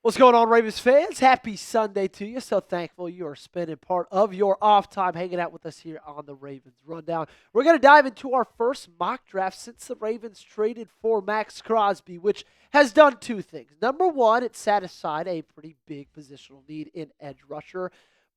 What's going on, Ravens fans? Happy Sunday to you. So thankful you are spending part of your off time hanging out with us here on the Ravens Rundown. We're going to dive into our first mock draft since the Ravens traded for Maxx Crosby, which has done two things. Number one, it satisfied a pretty big positional need in edge rusher.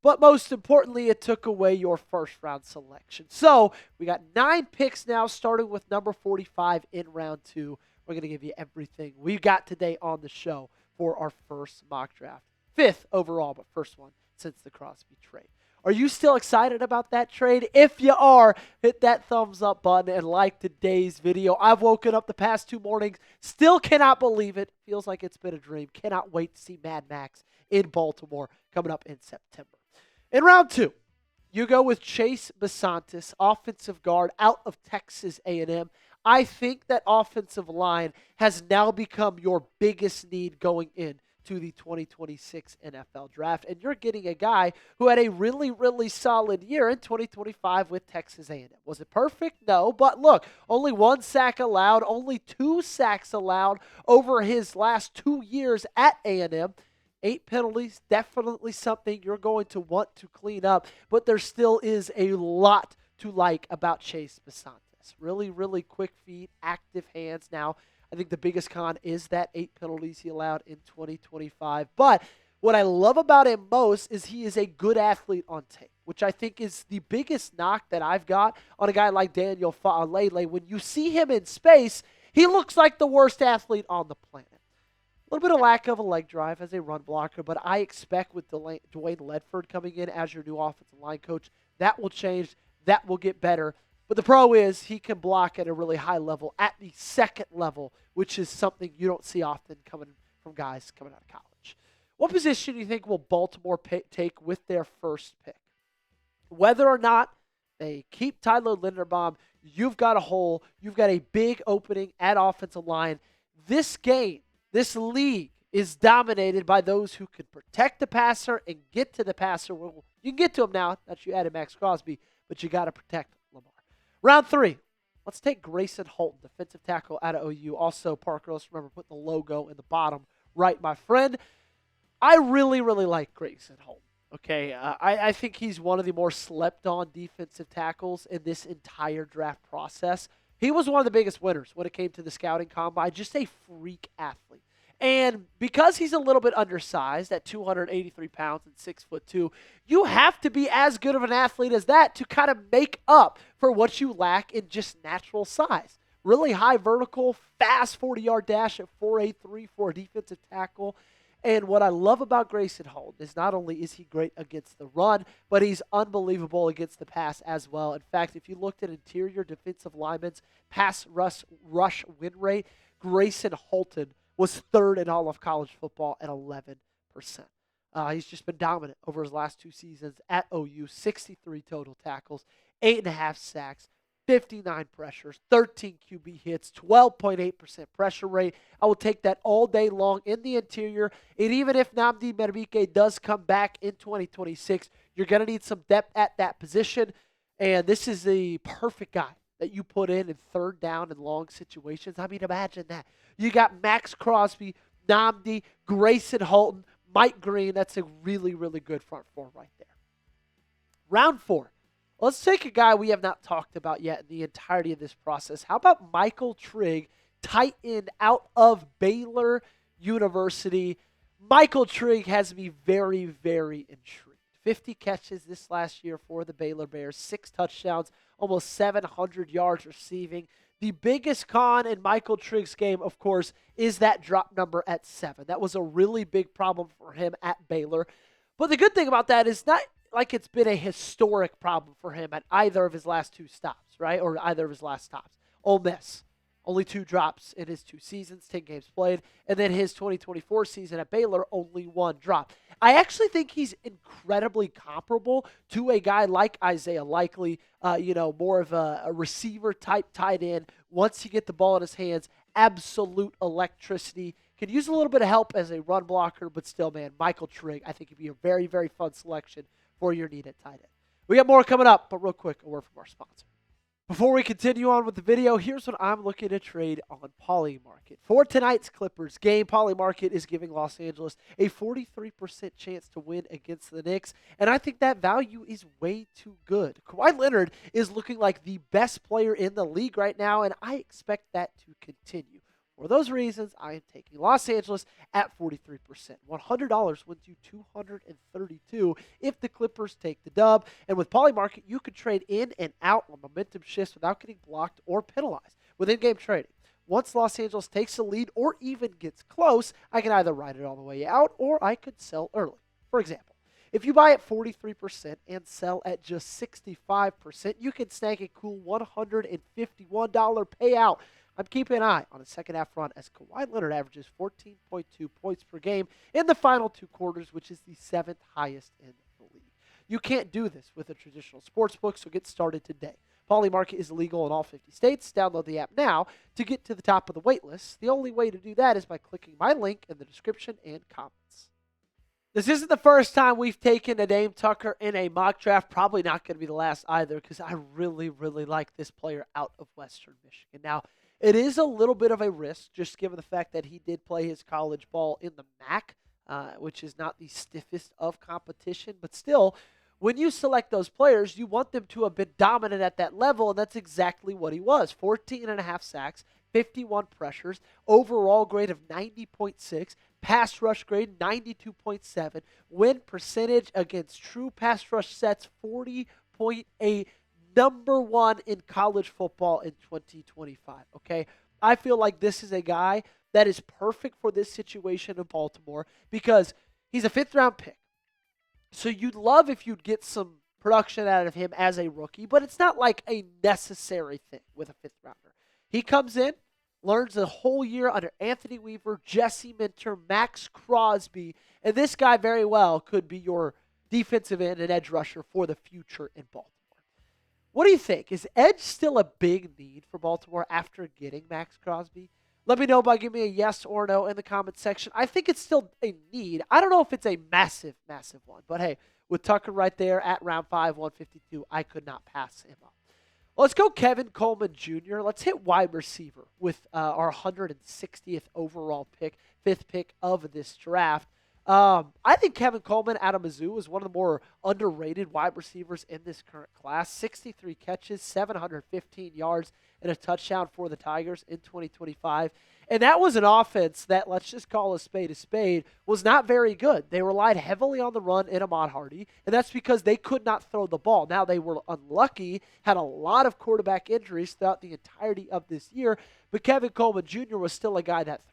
But most importantly, it took away your first round selection. So we got 9 picks now, starting with number 45 in round 2. We're going to give you everything we've got today on the show for our first mock draft. 5th overall, but first one since the Crosby trade. Are you still excited about that trade? If you are, hit that thumbs up button and like today's video. I've woken up the past 2 mornings, still cannot believe it. Feels like it's been a dream. Cannot wait to see Mad Max in Baltimore coming up in September. In round 2, you go with Chase Bisontis, offensive guard out of Texas A&M. I think that offensive line has now become your biggest need going into the 2026 NFL Draft. And you're getting a guy who had a really, really solid year in 2025 with Texas A&M. Was it perfect? No. But look, only 1 sack allowed, only 2 sacks allowed over his last 2 years at A&M. 8 penalties, definitely something you're going to want to clean up. But there still is a lot to like about Chase Bisontis. Really, really quick feet, active hands. Now, I think the biggest con is that 8 penalties he allowed in 2025. But what I love about him most is he is a good athlete on tape, which I think is the biggest knock that I've got on a guy like Daniel Lele. When you see him in space, he looks like the worst athlete on the planet. A little bit of lack of a leg drive as a run blocker, but I expect with Dwayne Ledford coming in as your new offensive line coach, that will change, that will get better. But the pro is he can block at a really high level, at the second level, which is something you don't see often coming from guys coming out of college. What position do you think will Baltimore take with their first pick? Whether or not they keep Tyler Linderbaum, you've got a hole. You've got a big opening at offensive line. This game, this league is dominated by those who can protect the passer and get to the passer. Well, you can get to him now that you added Maxx Crosby, but you got to protect Lamar. Round 3, let's take Gracen Halton, defensive tackle out of OU. Also, Parker, let's remember, put the logo in the bottom right, my friend. I really, really like Gracen Halton. Okay, I think he's one of the more slept-on defensive tackles in this entire draft process. He was one of the biggest winners when it came to the scouting combine, just a freak athlete. And because he's a little bit undersized at 283 pounds and 6'2", you have to be as good of an athlete as that to kind of make up for what you lack in just natural size. Really high vertical, fast 40-yard dash at 4.83 for a defensive tackle. And what I love about Gracen Halton is not only is he great against the run, but he's unbelievable against the pass as well. In fact, if you looked at interior defensive linemen's pass rush win rate, Gracen Halton was 3rd in all of college football at 11%. He's just been dominant over his last 2 seasons at OU, 63 total tackles, 8.5 sacks, 59 pressures, 13 QB hits, 12.8% pressure rate. I will take that all day long in the interior. And even if Nadame does come back in 2026, you're going to need some depth at that position. And this is the perfect guy that you put in 3rd down and long situations. I mean, imagine that. You got Maxx Crosby, Nadame, Gracen Halton, Mike Green. That's a really, really good front 4 right there. Round 4. Let's take a guy we have not talked about yet in the entirety of this process. How about Michael Trigg, tight end out of Baylor University? Michael Trigg has me very, very intrigued. 50 catches this last year for the Baylor Bears, 6 touchdowns, almost 700 yards receiving. The biggest con in Michael Trigg's game, of course, is that drop number at 7. That was a really big problem for him at Baylor. But the good thing about that is not like it's been a historic problem for him at either of his last 2 stops, right? Or either of his last stops. Ole Miss, only 2 drops in his 2 seasons, 10 games played. And then his 2024 season at Baylor, only 1 drop. I actually think he's incredibly comparable to a guy like Isaiah Likely, more of a receiver type tight end. Once you get the ball in his hands, absolute electricity. Can use a little bit of help as a run blocker, but still, man, Michael Trigg, I think he'd be a very, very fun selection for your need at tight end. We got more coming up, but real quick, a word from our sponsor. Before we continue on with the video, here's what I'm looking to trade on Polymarket. For tonight's Clippers game, Polymarket is giving Los Angeles a 43% chance to win against the Knicks, and I think that value is way too good. Kawhi Leonard is looking like the best player in the league right now, and I expect that to continue. For those reasons, I am taking Los Angeles at 43%. $100 wins you $232 if the Clippers take the dub. And with Polymarket, you could trade in and out on momentum shifts without getting blocked or penalized with in-game trading. Once Los Angeles takes the lead or even gets close, I can either ride it all the way out or I could sell early. For example, if you buy at 43% and sell at just 65%, you can snag a cool $151 payout. I'm keeping an eye on the second half run as Kawhi Leonard averages 14.2 points per game in the final two quarters, which is the seventh highest in the league. You can't do this with a traditional sports book, so get started today. Polymarket is legal in all 50 states. Download the app now to get to the top of the wait list. The only way to do that is by clicking my link in the description and comments. This isn't the first time we've taken Nadame Tucker in a mock draft. Probably not going to be the last either because I really, really like this player out of Western Michigan. Now, it is a little bit of a risk, just given the fact that he did play his college ball in the MAC, which is not the stiffest of competition. But still, when you select those players, you want them to have been dominant at that level, and that's exactly what he was. 14.5 sacks, 51 pressures, overall grade of 90.6, pass rush grade 92.7, win percentage against true pass rush sets 40.8. Number one in college football in 2025, okay? I feel like this is a guy that is perfect for this situation in Baltimore because he's a fifth-round pick. So you'd love if you'd get some production out of him as a rookie, but it's not like a necessary thing with a fifth-rounder. He comes in, learns the whole year under Anthony Weaver, Jesse Minter, Maxx Crosby, and this guy very well could be your defensive end and edge rusher for the future in Baltimore. What do you think? Is edge still a big need for Baltimore after getting Maxx Crosby? Let me know by giving me a yes or no in the comment section. I think it's still a need. I don't know if it's a massive, massive one. But hey, with Tucker right there at round 5, 152, I could not pass him up. Well, let's go Kevin Coleman Jr. Let's hit wide receiver with our 160th overall pick, 5th pick of this draft. I think Kevin Coleman out of Mizzou is one of the more underrated wide receivers in this current class. 63 catches, 715 yards, and a touchdown for the Tigers in 2025. And that was an offense that, let's just call a spade, was not very good. They relied heavily on the run in Ahmad Hardy, and that's because they could not throw the ball. Now, they were unlucky, had a lot of quarterback injuries throughout the entirety of this year, but Kevin Coleman Jr. was still a guy that thrived.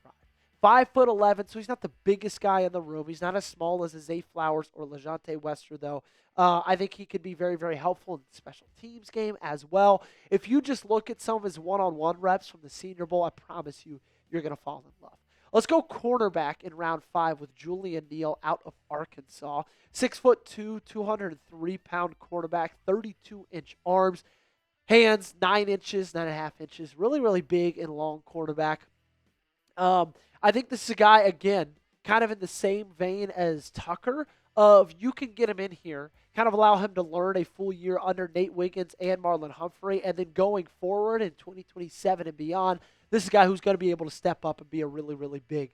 5'11", so he's not the biggest guy in the room. He's not as small as Zay Flowers or LeJounte Wester, though. I think he could be very, very helpful in the special teams game as well. If you just look at some of his one-on-one reps from the Senior Bowl, I promise you, you're going to fall in love. Let's go cornerback in round 5 with Julian Neal out of Arkansas. 6'2", 203-pound cornerback, 32-inch arms, hands 9 inches, 9.5 inches. Really, really big and long cornerback. I think this is a guy, again, kind of in the same vein as Tucker, of you can get him in here, kind of allow him to learn a full year under Nate Wiggins and Marlon Humphrey, and then going forward in 2027 and beyond, this is a guy who's going to be able to step up and be a really, really big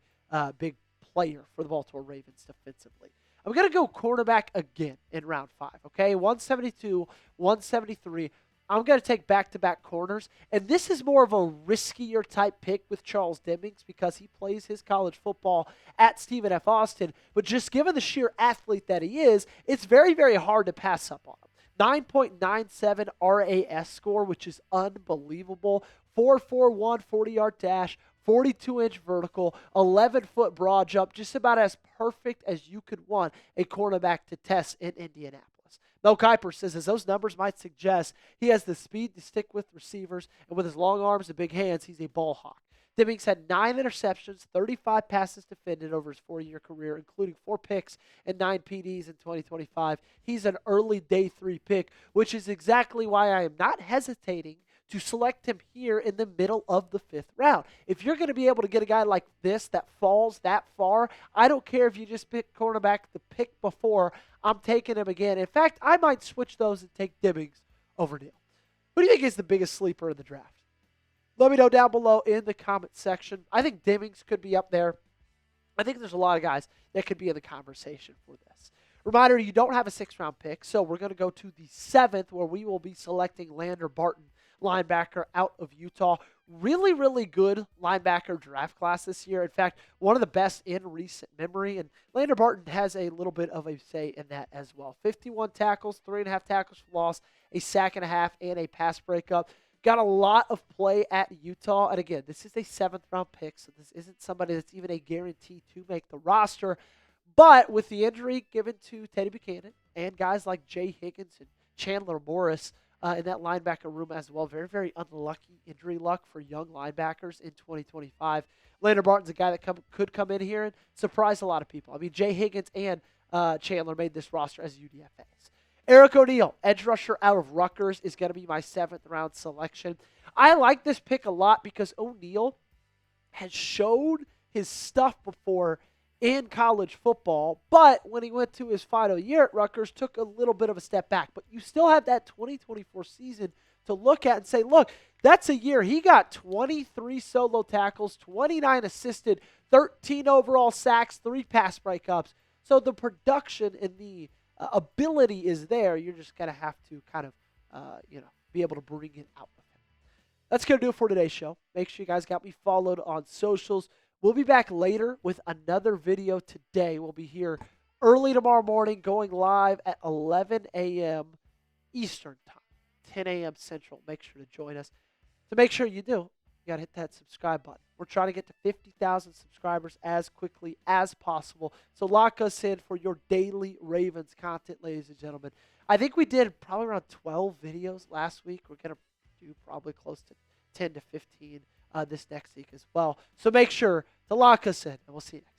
player for the Baltimore Ravens defensively. I'm going to go cornerback again in round 5, okay? 172, 173. I'm going to take back-to-back corners, and this is more of a riskier type pick with Charles Demmings because he plays his college football at Stephen F. Austin, but just given the sheer athlete that he is, it's very, very hard to pass up on him. 9.97 RAS score, which is unbelievable. 4.41 40-yard dash, 42-inch vertical, 11-foot broad jump, just about as perfect as you could want a cornerback to test in Indianapolis. Mel Kiper says, as those numbers might suggest, he has the speed to stick with receivers, and with his long arms and big hands, he's a ball hawk. Demmings had 9 interceptions, 35 passes defended over his 4-year career, including 4 picks and 9 PDs in 2025. He's an early day 3 pick, which is exactly why I am not hesitating to select him here in the middle of the 5th round. If you're going to be able to get a guy like this that falls that far, I don't care if you just pick cornerback the pick before, I'm taking him again. In fact, I might switch those and take Demmings over Neal. Who do you think is the biggest sleeper in the draft? Let me know down below in the comment section. I think Demmings could be up there. I think there's a lot of guys that could be in the conversation for this. Reminder, you don't have a 6th-round pick, so we're going to go to the 7th where we will be selecting Barton, linebacker out of Utah. Really, really good linebacker draft class this year. In fact, one of the best in recent memory, and Barton has a little bit of a say in that as well. 51 tackles, 3.5 tackles for loss, a sack and a half, and a pass breakup. Got a lot of play at Utah. And again, this is a 7th-round pick, so this isn't somebody that's even a guarantee to make the roster. But with the injury given to Teddy Buchanan and guys like Jay Higgins and Chandler Morris in that linebacker room as well, very, very unlucky injury luck for young linebackers in 2025. Barton's a guy that could come in here and surprise a lot of people. I mean, Jay Higgins and Chandler made this roster as UDFAs. Eric O'Neal, edge rusher out of Rutgers, is going to be my 7th-round selection. I like this pick a lot because O'Neal has showed his stuff before in college football, but when he went to his final year at Rutgers, took a little bit of a step back. But you still have that 2024 season to look at and say, look, that's a year. He got 23 solo tackles, 29 assisted, 13 overall sacks, 3 pass breakups. So the production and the ability is there. You're just going to have to kind of, be able to bring it out with him. That's going to do it for today's show. Make sure you guys got me followed on socials. We'll be back later with another video today. We'll be here early tomorrow morning, going live at 11 a.m. Eastern Time, 10 a.m. Central. Make sure to join us. To make sure you do, you got to hit that subscribe button. We're trying to get to 50,000 subscribers as quickly as possible. So lock us in for your daily Ravens content, ladies and gentlemen. I think we did probably around 12 videos last week. We're going to do probably close to 10 to 15 this next week as well. So make sure to lock us in, and we'll see you next time.